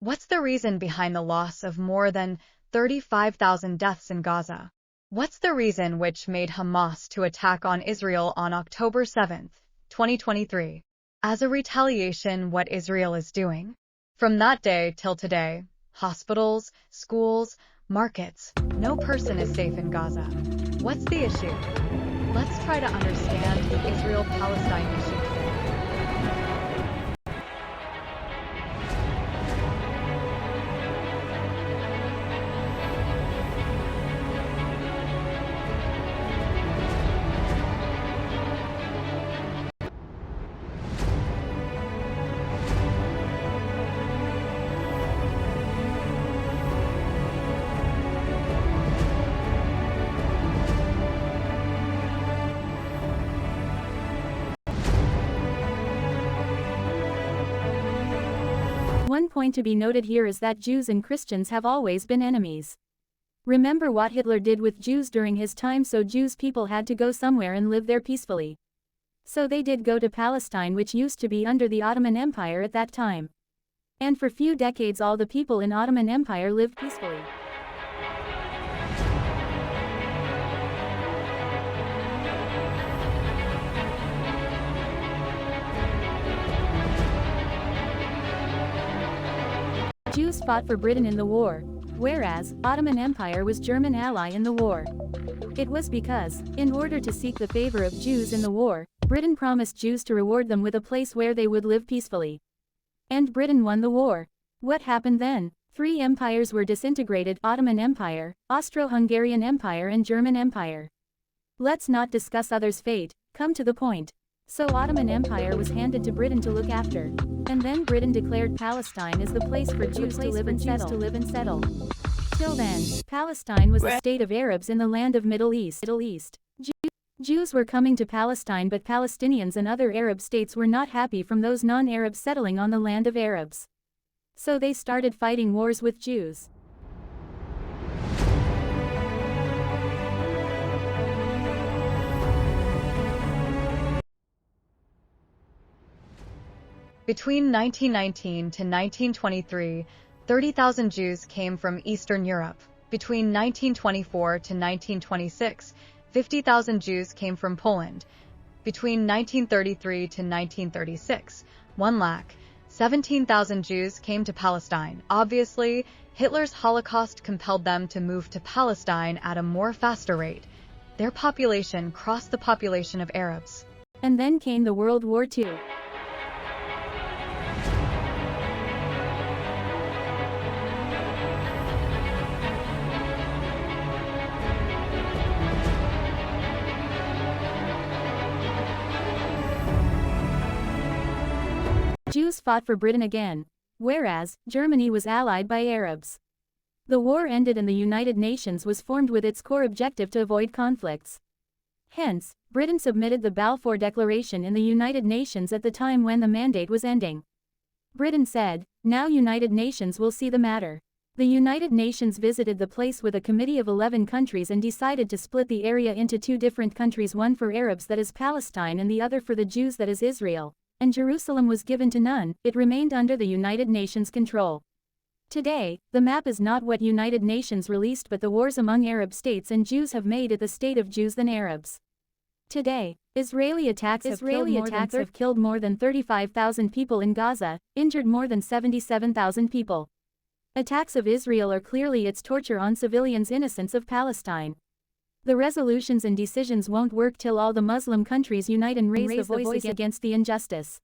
What's the reason behind the loss of more than 35,000 deaths in Gaza? What's the reason which made Hamas to attack on Israel on October 7, 2023? As a retaliation, what Israel is doing? From that day till today, hospitals, schools, markets, no person is safe in Gaza. What's the issue? Let's try to understand the Israel-Palestine issue today. One point to be noted here is that Jews and Christians have always been enemies. Remember what Hitler did with Jews during his time, so Jews people had to go somewhere and live there peacefully. So they did go to Palestine, which used to be under the Ottoman Empire at that time. And for few decades all the people in Ottoman Empire lived peacefully. Jews fought for Britain in the war, whereas Ottoman Empire was German ally in the war. It was because, in order to seek the favor of Jews in the war, Britain promised Jews to reward them with a place where they would live peacefully. And Britain won the war. What happened then? Three empires were disintegrated: Ottoman Empire, Austro-Hungarian Empire and German Empire. Let's not discuss others' fate, come to the point. So Ottoman Empire was handed to Britain to look after. And then Britain declared Palestine as the place for Jews to live and settle. Till then, Palestine was a state of Arabs in the land of Middle East. Jews were coming to Palestine, but Palestinians and other Arab states were not happy from those non-Arabs settling on the land of Arabs. So they started fighting wars with Jews. Between 1919 to 1923, 30,000 Jews came from Eastern Europe. Between 1924 to 1926, 50,000 Jews came from Poland. Between 1933 to 1936, 117,000 Jews came to Palestine. Obviously, Hitler's Holocaust compelled them to move to Palestine at a more faster rate. Their population crossed the population of Arabs. And then came the World War II. Jews fought for Britain again, whereas Germany was allied by Arabs. The war ended and the United Nations was formed with its core objective to avoid conflicts. Hence, Britain submitted the Balfour Declaration in the United Nations at the time when the mandate was ending. Britain said, "Now United Nations will see the matter." The United Nations visited the place with a committee of 11 countries and decided to split the area into two different countries, one for Arabs, that is Palestine, and the other for the Jews, that is Israel. And Jerusalem was given to none, it remained under the United Nations control. Today, the map is not what United Nations released, but the wars among Arab states and Jews have made it the state of Jews than Arabs. Today, Israeli attacks have killed more than 35,000 people in Gaza, injured more than 77,000 people. Attacks of Israel are clearly its torture on civilians, innocents of Palestine. The resolutions and decisions won't work till all the Muslim countries unite and raise the voice against the injustice.